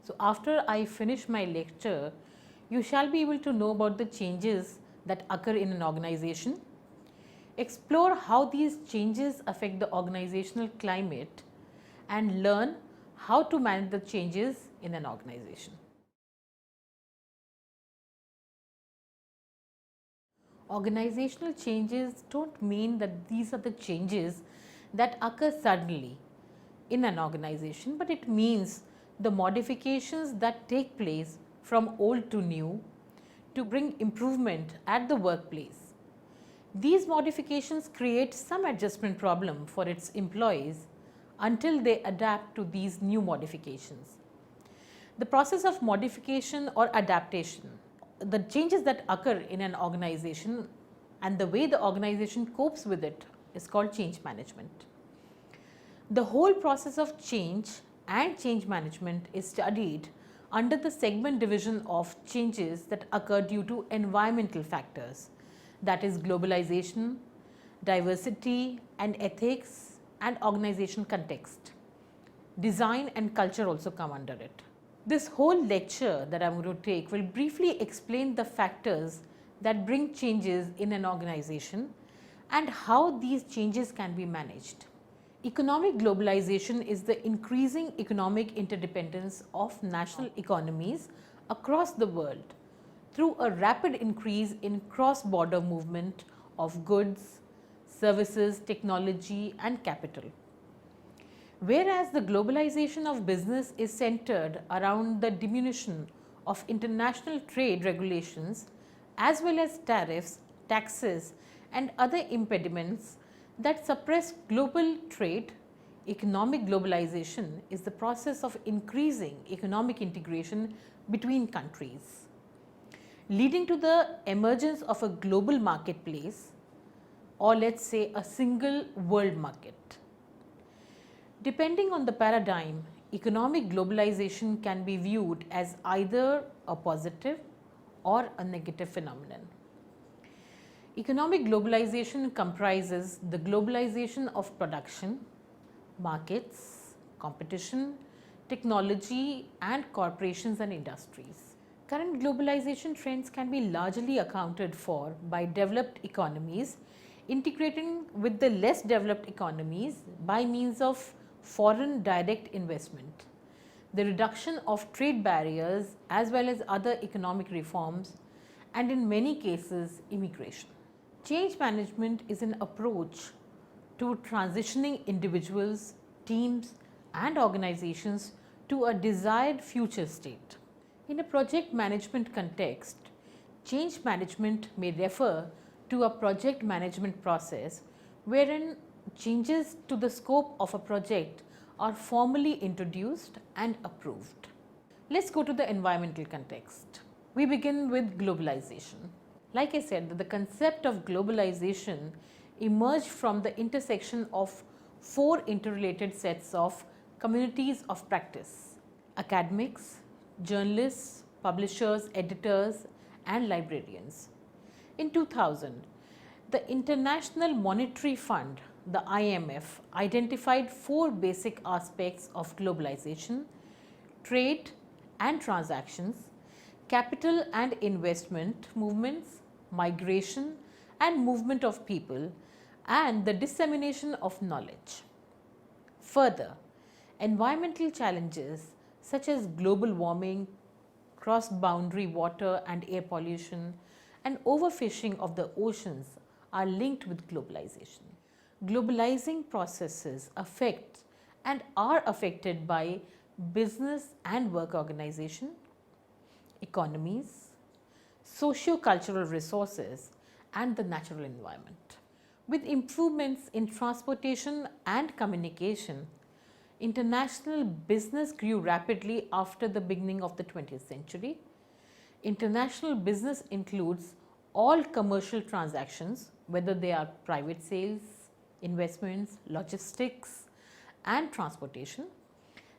So, after I finish my lecture, you shall be able to know about the changes that occur in an organization, explore how these changes affect the organizational climate, and learn how to manage the changes in an organization. Organizational changes don't mean that these are the changes that occur suddenly in an organization, but it means the modifications that take place from old to new to bring improvement at the workplace. These modifications create some adjustment problem for its employees until they adapt to these new modifications. The process of modification or adaptation, the changes that occur in an organization and the way the organization copes with it is called change management. The whole process of change and change management is studied under the segment division of changes that occur due to environmental factors, that is globalization, diversity and ethics, and organization context. Design and culture also come under it. This whole lecture that I am going to take will briefly explain the factors that bring changes in an organization and how these changes can be managed. Economic globalization is the increasing economic interdependence of national economies across the world through a rapid increase in cross-border movement of goods, services, technology and capital. Whereas the globalization of business is centered around the diminution of international trade regulations as well as tariffs, taxes and other impediments that suppress global trade, economic globalization is the process of increasing economic integration between countries, leading to the emergence of a global marketplace, or let's say a single world market. Depending on the paradigm, economic globalization can be viewed as either a positive or a negative phenomenon. Economic globalization comprises the globalization of production, markets, competition, technology and corporations and industries. Current globalization trends can be largely accounted for by developed economies integrating with the less developed economies by means of foreign direct investment, the reduction of trade barriers as well as other economic reforms, and in many cases immigration. Change management is an approach to transitioning individuals, teams and organizations to a desired future state. In a project management context, change management may refer to a project management process wherein changes to the scope of a project are formally introduced and approved. Let's go to the environmental context. We begin with globalization. Like I said, the concept of globalization emerged from the intersection of four interrelated sets of communities of practice: academics, journalists, publishers, editors and librarians. In 2000, the International Monetary Fund, the IMF, identified four basic aspects of globalization: trade and transactions, capital and investment movements, migration and movement of people, and the dissemination of knowledge. Further, environmental challenges such as global warming, cross-boundary water and air pollution, and overfishing of the oceans are linked with globalization. Globalizing processes affect and are affected by business and work organization, economies, socio-cultural resources and the natural environment. With improvements in transportation and communication, international business grew rapidly after the beginning of the 20th century. International business includes all commercial transactions, whether they are private sales, investments, logistics and transportation,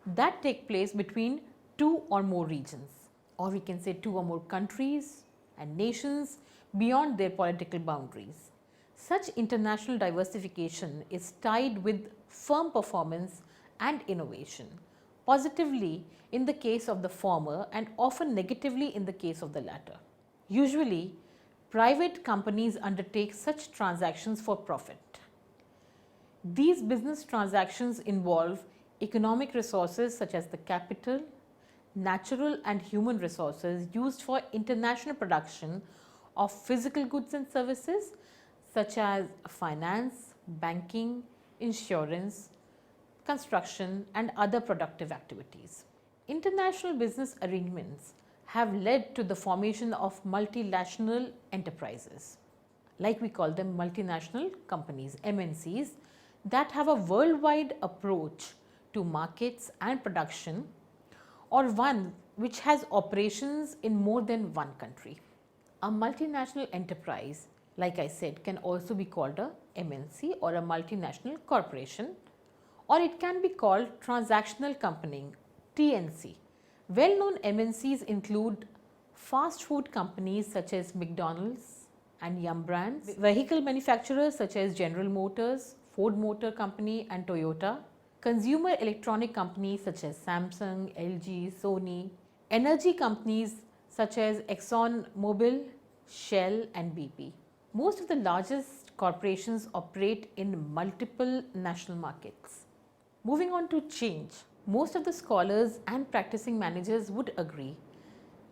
that take place between two or more regions, or we can say two or more countries and nations beyond their political boundaries. Such international diversification is tied with firm performance and innovation, positively in the case of the former and often negatively in the case of the latter. Usually, private companies undertake such transactions for profit. These business transactions involve economic resources such as the capital, natural and human resources used for international production of physical goods and services such as finance, banking, insurance, construction and other productive activities. International business arrangements have led to the formation of multinational enterprises, like we call them multinational companies, MNCs, that have a worldwide approach to markets and production, or one which has operations in more than one country. A multinational enterprise, like I said, can also be called a MNC or a multinational corporation, or it can be called transactional company, TNC. Well-known MNCs include fast food companies such as McDonald's and Yum Brands, vehicle manufacturers such as General Motors, Ford Motor Company and Toyota, consumer electronic companies such as Samsung, LG, Sony, energy companies such as ExxonMobil, Shell and BP. Most of the largest corporations operate in multiple national markets. Moving on to change. Most of the scholars and practicing managers would agree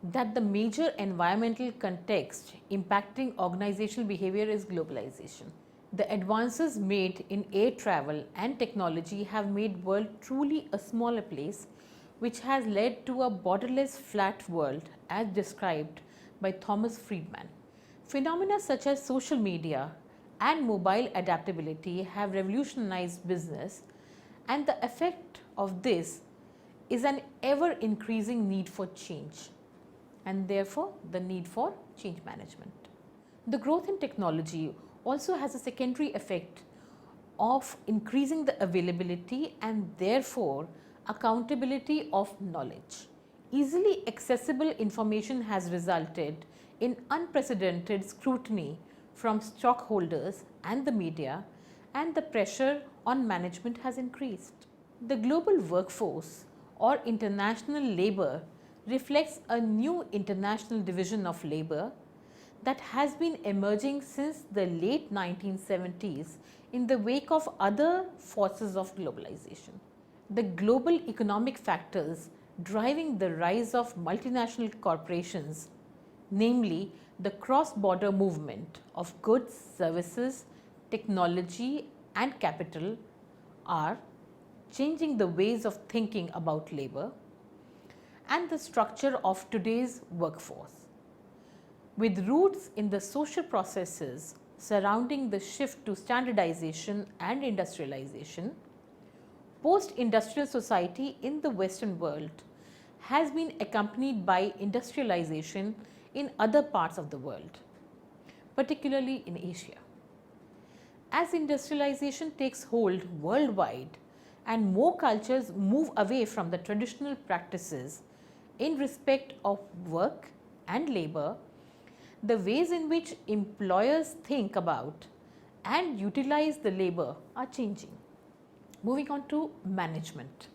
that the major environmental context impacting organizational behavior is globalization. The advances made in air travel and technology have made world truly a smaller place, which has led to a borderless flat world as described by Thomas Friedman. Phenomena such as social media and mobile adaptability have revolutionized business, and the effect of this is an ever increasing need for change and therefore the need for change management. The growth in technology also has a secondary effect of increasing the availability and therefore accountability of knowledge. Easily accessible information has resulted in unprecedented scrutiny from stockholders and the media, and the pressure on management has increased. The global workforce or international labor reflects a new international division of labor that has been emerging since the late 1970s in the wake of other forces of globalization. The global economic factors driving the rise of multinational corporations, namely the cross-border movement of goods, services, technology and capital, are changing the ways of thinking about labor and the structure of today's workforce. With roots in the social processes surrounding the shift to standardization and industrialization, post-industrial society in the Western world has been accompanied by industrialization in other parts of the world, particularly in Asia. As industrialization takes hold worldwide and more cultures move away from the traditional practices in respect of work and labor, the ways in which employers think about and utilize the labor are changing. Moving on to management.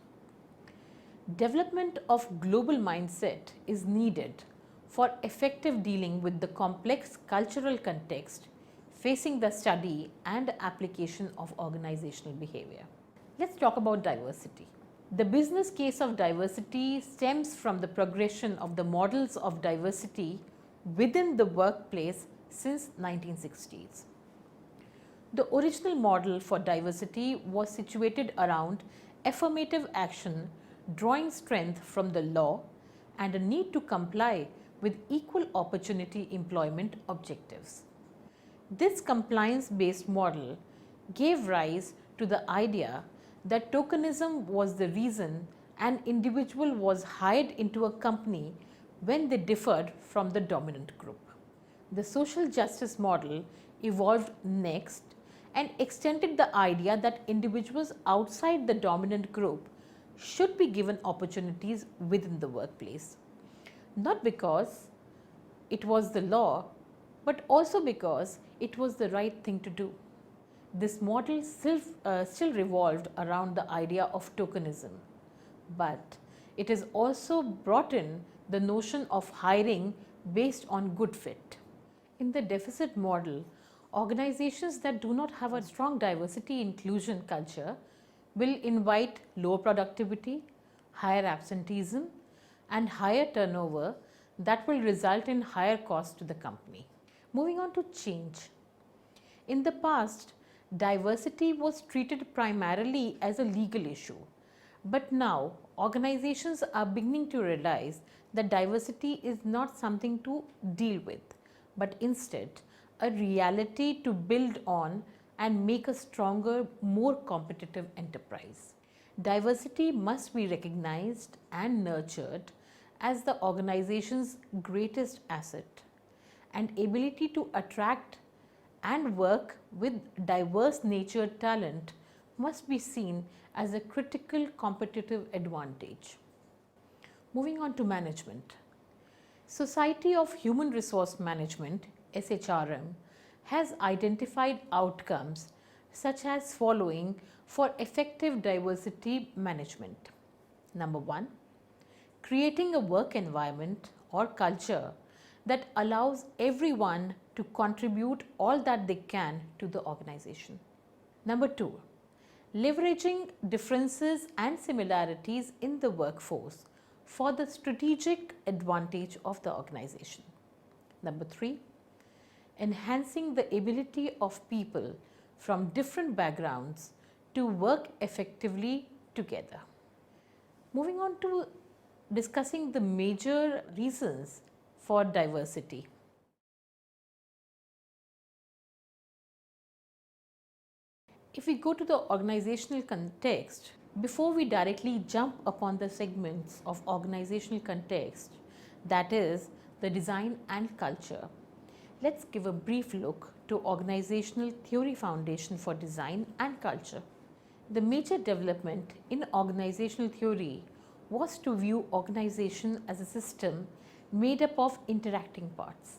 Development of global mindset is needed for effective dealing with the complex cultural context facing the study and application of organizational behavior. Let's talk about diversity. The business case of diversity stems from the progression of the models of diversity within the workplace since 1960s. The original model for diversity was situated around affirmative action, drawing strength from the law and a need to comply with equal opportunity employment objectives. This compliance-based model gave rise to the idea that tokenism was the reason an individual was hired into a company when they differed from the dominant group. The social justice model evolved next and extended the idea that individuals outside the dominant group should be given opportunities within the workplace, not because it was the law, but also because it was the right thing to do. This model still revolved around the idea of tokenism, but it has also brought in the notion of hiring based on good fit. In the deficit model, organizations that do not have a strong diversity inclusion culture will invite lower productivity, higher absenteeism, and higher turnover that will result in higher costs to the company. Moving on to change. In the past, diversity was treated primarily as a legal issue, but now organizations are beginning to realize that diversity is not something to deal with, but instead a reality to build on and make a stronger, more competitive enterprise. Diversity must be recognized and nurtured as the organization's greatest asset, and ability to attract and work with diverse natured talent must be seen as a critical competitive advantage. Moving on to management. Society of Human Resource Management (SHRM) has identified outcomes such as following for effective diversity management. Number 1, creating a work environment or culture that allows everyone to contribute all that they can to the organization. Number 2, leveraging differences and similarities in the workforce for the strategic advantage of the organization. Number 3, enhancing the ability of people from different backgrounds to work effectively together. Moving on to discussing the major reasons for diversity. If we go to the organizational context, before we directly jump upon the segments of organizational context, that is the design and culture, let's give a brief look to organizational theory foundation for design and culture. The major development in organizational theory was to view organization as a system made up of interacting parts.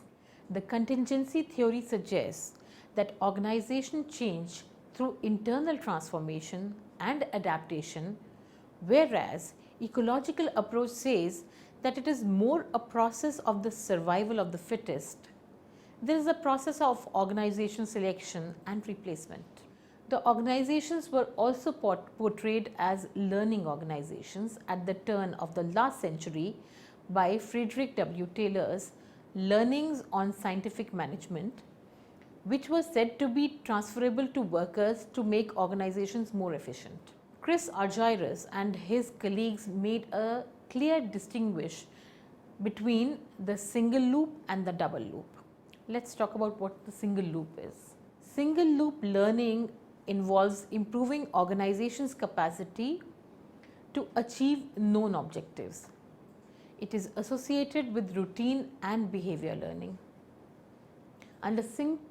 The contingency theory suggests that organization change through internal transformation and adaptation, whereas ecological approach says that it is more a process of the survival of the fittest. There is a process of organization selection and replacement. The organizations were also portrayed as learning organizations at the turn of the last century by Frederick W. Taylor's Learnings on Scientific Management, which was said to be transferable to workers to make organizations more efficient. Chris Argyris and his colleagues made a clear distinguish between the single loop and the double loop. Let's talk about what the single loop is. Single loop learning involves improving organizations' capacity to achieve known objectives. It is associated with routine and behavior learning. Under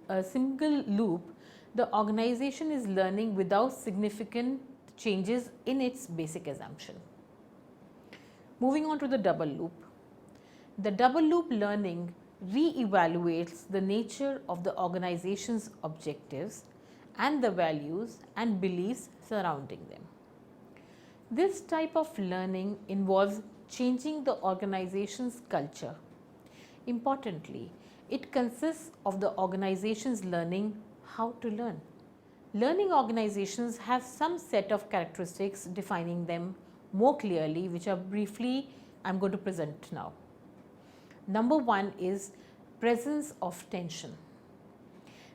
a single loop, the organization is learning without significant changes in its basic assumption. Moving on to the double loop. The double loop learning re-evaluates the nature of the organization's objectives and the values and beliefs surrounding them. This type of learning involves changing the organization's culture. Importantly, it consists of the organization's learning how to learn. Learning organizations have some set of characteristics defining them more clearly, which are briefly I'm going to present now. Number 1 is presence of tension.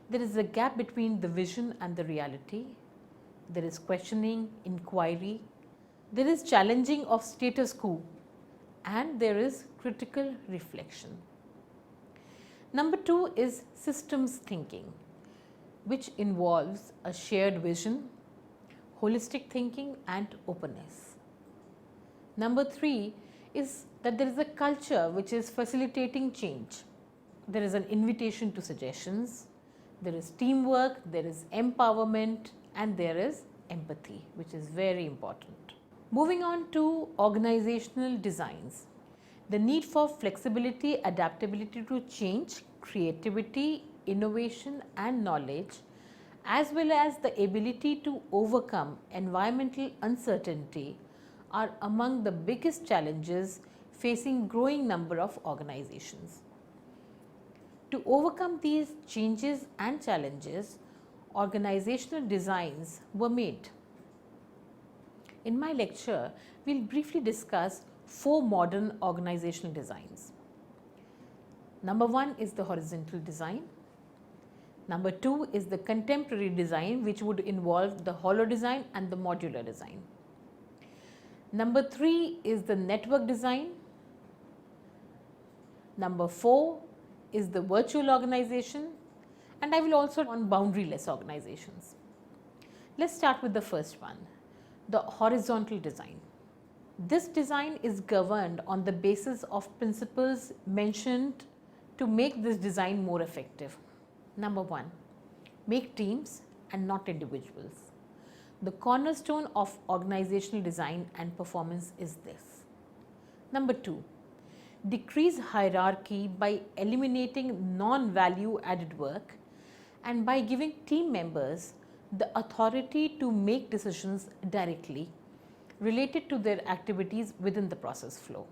There is a gap between the vision and the reality. There is questioning, inquiry. There is challenging of status quo, and there is critical reflection. Number 2 is systems thinking, which involves a shared vision, holistic thinking and openness. Number 3 is that there is a culture which is facilitating change. There is an invitation to suggestions, there is teamwork, there is empowerment, and there is empathy, which is very important. Moving on to organizational designs. The need for flexibility, adaptability to change, creativity, innovation and knowledge, as well as the ability to overcome environmental uncertainty are among the biggest challenges facing growing number of organizations. To overcome these changes and challenges, organizational designs were made. In my lecture, we will briefly discuss 4 modern organizational designs. Number 1 is the horizontal design. Number 2 is the contemporary design, which would involve the hollow design and the modular design. Number 3 is the network design. Number 4 is the virtual organization, and I will also on boundaryless organizations. Let's start with the first one, the horizontal design. This design is governed on the basis of principles mentioned to make this design more effective. Number 1, make teams and not individuals. The cornerstone of organizational design and performance is this. Number 2, decrease hierarchy by eliminating non-value added work and by giving team members the authority to make decisions directly related to their activities within the process flow.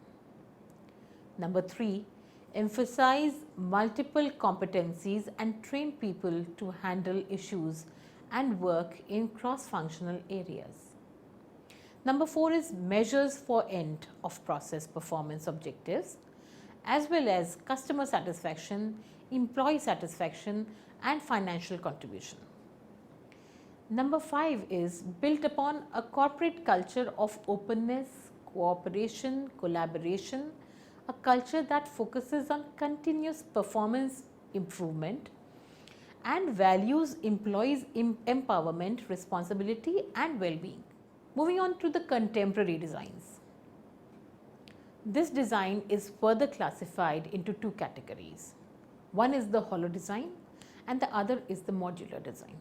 Number 3, emphasize multiple competencies and train people to handle issues and work in cross-functional areas. Number 4 is measures for end of process performance objectives as well as customer satisfaction, employee satisfaction and financial contribution. Number 5 is built upon a corporate culture of openness, cooperation, collaboration, a culture that focuses on continuous performance improvement and values employees' empowerment, responsibility and well-being. Moving on to the contemporary designs. This design is further classified into 2 categories. One is the hollow design and the other is the modular design.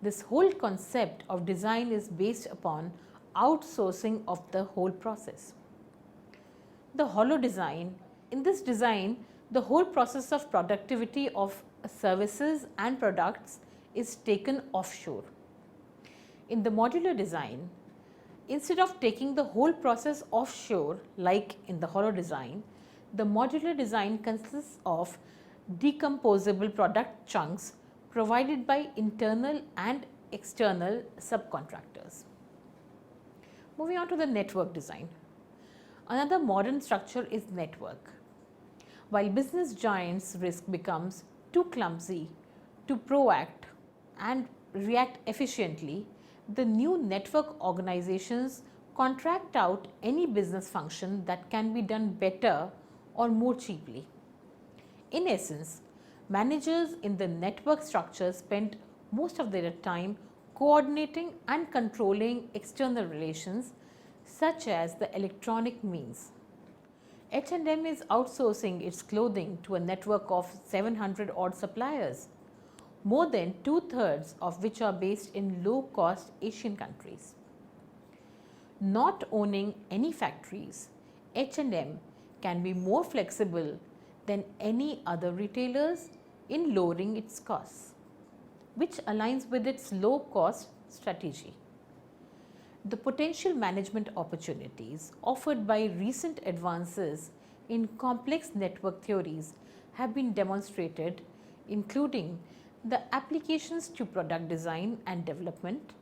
This whole concept of design is based upon outsourcing of the whole process. The hollow design, in this design, the whole process of productivity of services and products is taken offshore. In the modular design, instead of taking the whole process offshore like in the hollow design, the modular design consists of decomposable product chunks provided by internal and external subcontractors. Moving on to the network design. Another modern structure is network. While business giants' risk becomes too clumsy to proact and react efficiently, the new network organizations contract out any business function that can be done better or more cheaply. In essence, managers in the network structure spend most of their time coordinating and controlling external relations such as the electronic means. H&M is outsourcing its clothing to a network of 700 odd suppliers, more than 2/3 of which are based in low-cost Asian countries. Not owning any factories, H&M can be more flexible than any other retailers in lowering its costs, which aligns with its low-cost strategy. The potential management opportunities offered by recent advances in complex network theories have been demonstrated, including the applications to product design and development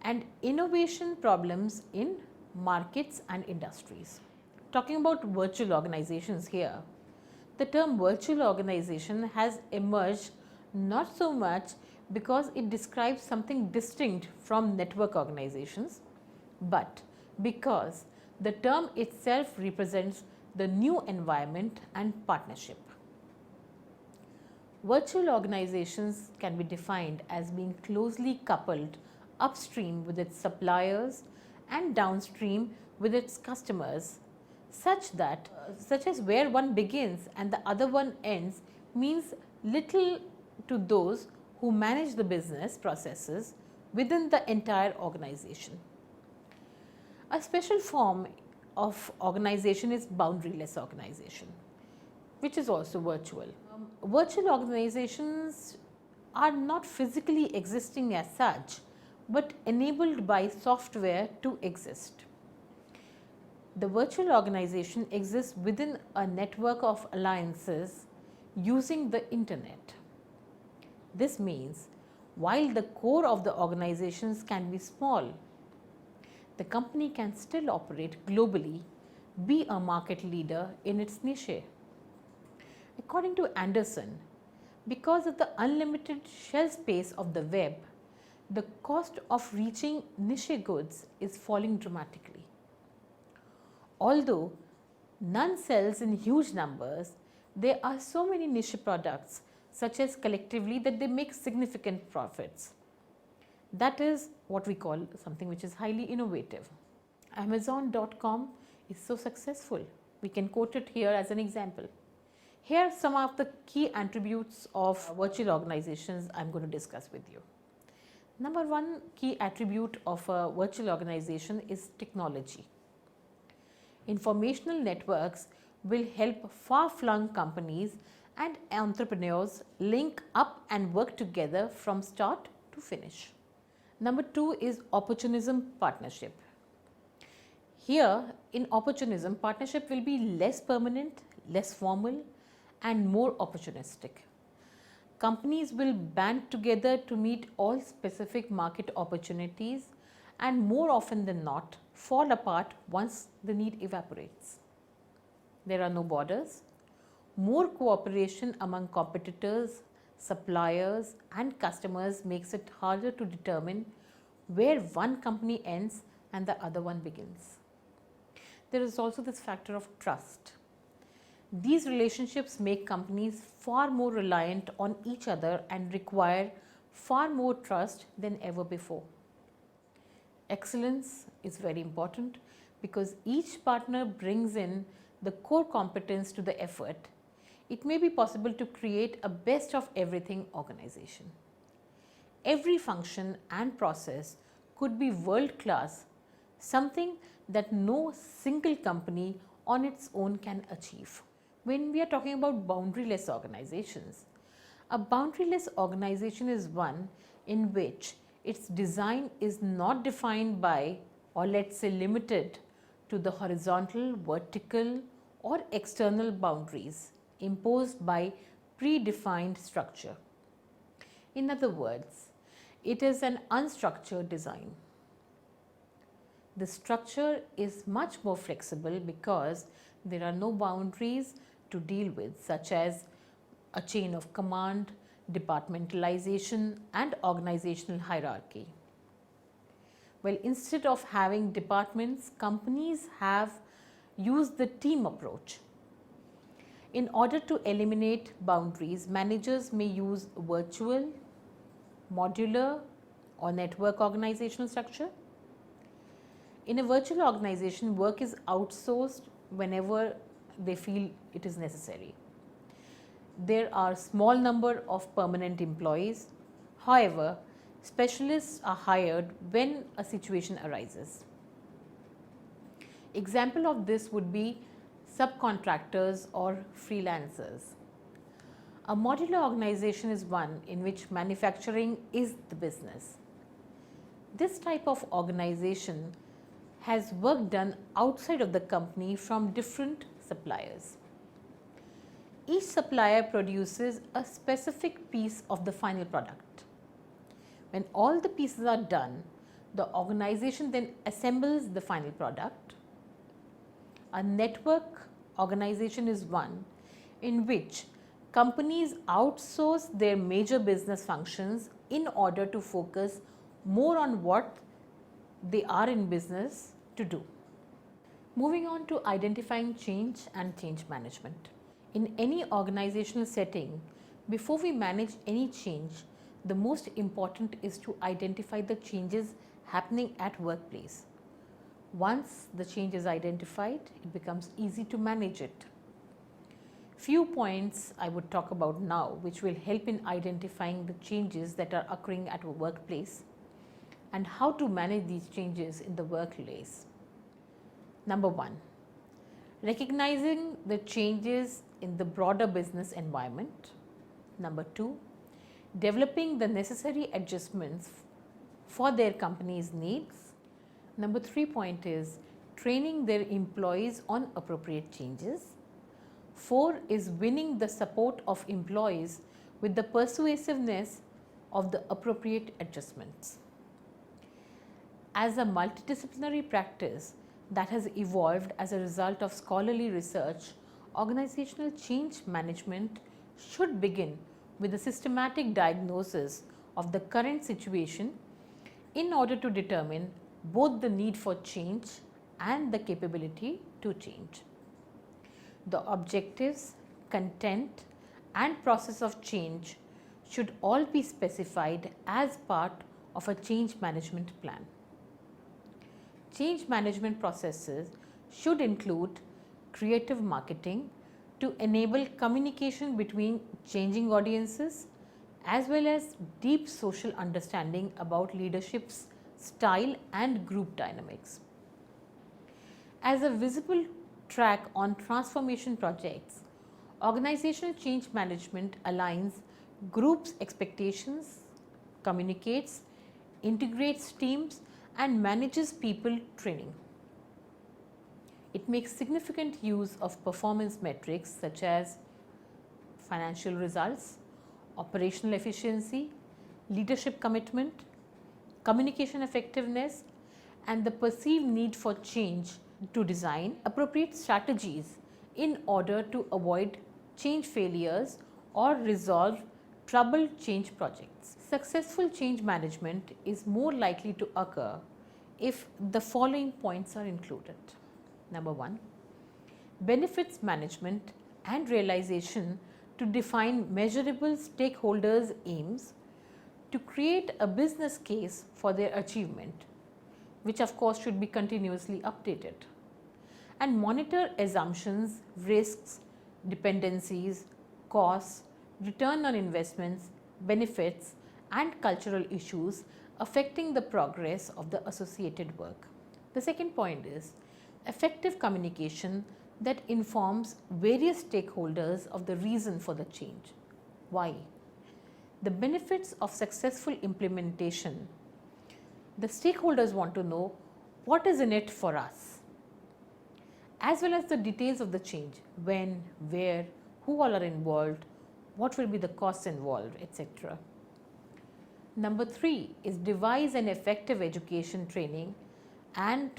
and innovation problems in markets and industries. Talking about virtual organizations here, the term virtual organization has emerged not so much because it describes something distinct from network organizations, but because the term itself represents the new environment and partnership. Virtual organizations can be defined as being closely coupled upstream with its suppliers and downstream with its customers, such as where one begins and the other one ends means little to those who manage the business processes within the entire organization. A special form of organization is boundaryless organization, which is also virtual. Virtual organizations are not physically existing as such, but enabled by software to exist. The virtual organization exists within a network of alliances using the internet. This means while the core of the organizations can be small, the company can still operate globally, be a market leader in its niche. According to Anderson, because of the unlimited shelf space of the web, the cost of reaching niche goods is falling dramatically. Although none sells in huge numbers, there are so many niche products such as collectively that they make significant profits. That is what we call something which is highly innovative. Amazon.com is so successful. We can quote it here as an example. Here are some of the key attributes of virtual organizations I am going to discuss with you. Number one key attribute of a virtual organization is technology. Informational networks will help far-flung companies and entrepreneurs link up and work together from start to finish. Number two is opportunism partnership. Here in opportunism, partnership will be less permanent, less formal and more opportunistic. Companies will band together to meet all specific market opportunities and more often than not fall apart once the need evaporates. There are no borders. More cooperation among competitors, suppliers and customers makes it harder to determine where one company ends and the other one begins. There is also this factor of trust. These relationships make companies far more reliant on each other and require far more trust than ever before. Excellence is very important because each partner brings in the core competence to the effort. It may be possible to create a best of everything organization. Every function and process could be world class, something that no single company on its own can achieve. When we are talking about boundaryless organizations, a boundaryless organization is one in which its design is not defined by, or let's say limited to, the horizontal, vertical or external boundaries imposed by predefined structure. In other words, it is an unstructured design. The structure is much more flexible because there are no boundaries to deal with, such as a chain of command, departmentalization and organizational hierarchy. Well, instead of having departments, companies have used the team approach. In order to eliminate boundaries, managers may use virtual, modular or network organizational structure. In a virtual organization, work is outsourced whenever they feel it is necessary. There are small number of permanent employees. However, specialists are hired when a situation arises. Example of this would be subcontractors or freelancers. A modular organization is one in which manufacturing is the business. This type of organization has work done outside of the company from different suppliers. Each supplier produces a specific piece of the final product. When all the pieces are done, the organization then assembles the final product. A network organization is one in which companies outsource their major business functions in order to focus more on what they are in business to do. Moving on to identifying change and change management. In any organizational setting, before we manage any change, the most important is to identify the changes happening at workplace. Once the change is identified, it becomes easy to manage it. Few points I would talk about now which will help in identifying the changes that are occurring at a workplace and how to manage these changes in the workplace. Number one, recognizing the changes in the broader business environment. Number two, developing the necessary adjustments for their company's needs. Number 3 point is training their employees on appropriate changes. 4 is winning the support of employees with the persuasiveness of the appropriate adjustments. As a multidisciplinary practice that has evolved as a result of scholarly research, organizational change management should begin with a systematic diagnosis of the current situation in order to determine both the need for change and the capability to change. The objectives, content, and process of change should all be specified as part of a change management plan. Change management processes should include creative marketing to enable communication between changing audiences, as well as deep social understanding about leadership's style and group dynamics. As a visible track on transformation projects, organizational change management aligns groups' expectations, communicates, integrates teams, and manages people training. It makes significant use of performance metrics such as financial results, operational efficiency, leadership commitment, communication effectiveness, and the perceived need for change to design appropriate strategies in order to avoid change failures or resolve troubled change projects. Successful change management is more likely to occur if the following points are included. Number 1, benefits management and realization to define measurable stakeholders' aims to create a business case for their achievement, which of course should be continuously updated, and monitor assumptions, risks, dependencies, costs, return on investments, benefits, and cultural issues affecting the progress of the associated work. The second point is effective communication that informs various stakeholders of the reason for the change. Why? The benefits of successful implementation. The stakeholders want to know what is in it for us, as well as the details of the change: when, where, who all are involved, what will be the costs involved, etc. Number 3 is devise an effective education training and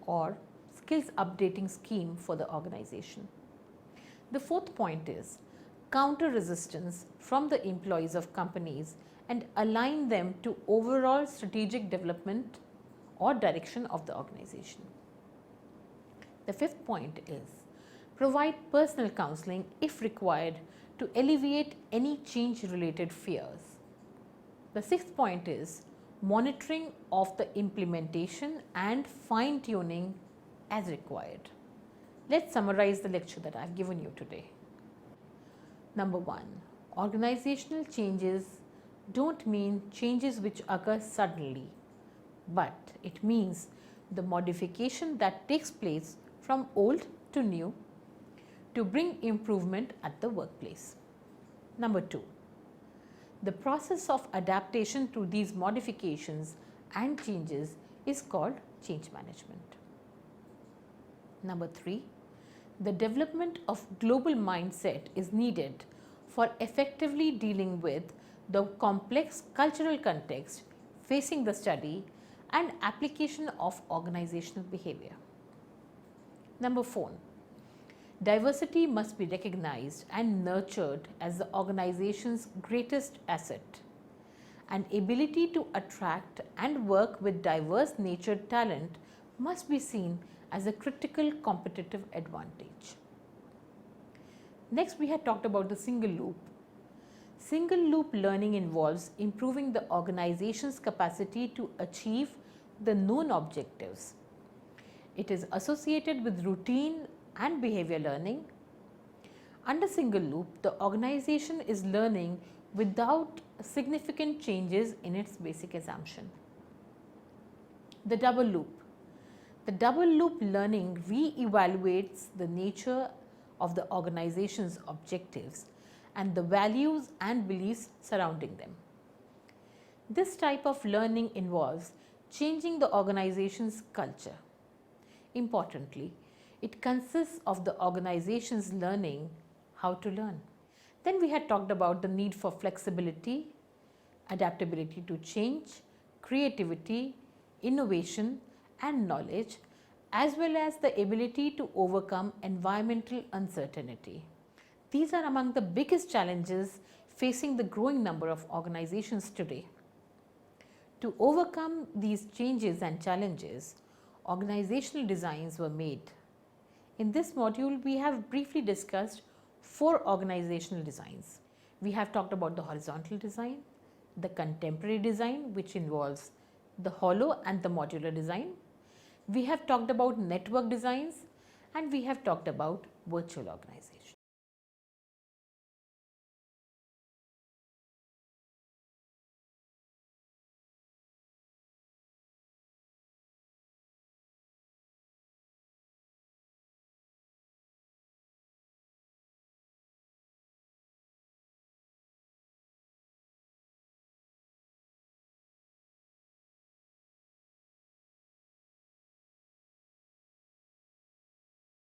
or skills updating scheme for the organization. The fourth point is counter resistance from the employees of companies and align them to overall strategic development or direction of the organization. The fifth point is provide personal counseling if required to alleviate any change related fears. The sixth point is monitoring of the implementation and fine tuning as required. Let's summarize the lecture that I've given you today. Number 1, organizational changes don't mean changes which occur suddenly, but it means the modification that takes place from old to new to bring improvement at the workplace. Number 2, the process of adaptation to these modifications and changes is called change management. Number 3, the development of global mindset is needed for effectively dealing with the complex cultural context facing the study and application of organizational behavior. Number 4, diversity must be recognized and nurtured as the organization's greatest asset. An ability to attract and work with diverse natured talent must be seen as a critical competitive advantage. Next, we had talked about the single loop. Single loop learning involves improving the organization's capacity to achieve the known objectives. It is associated with routine and behavior learning. Under single loop, the organization is learning without significant changes in its basic assumption. The double loop. The double loop learning re-evaluates the nature of the organization's objectives and the values and beliefs surrounding them. This type of learning involves changing the organization's culture. Importantly, it consists of the organization's learning how to learn. Then we had talked about the need for flexibility, adaptability to change, creativity, innovation and knowledge, as well as the ability to overcome environmental uncertainty. These are among the biggest challenges facing the growing number of organizations today. To overcome these changes and challenges, organizational designs were made. In this module, we have briefly discussed 4 organizational designs. We have talked about the horizontal design, the contemporary design, which involves the hollow and the modular design. We have talked about network designs, and we have talked about virtual organization.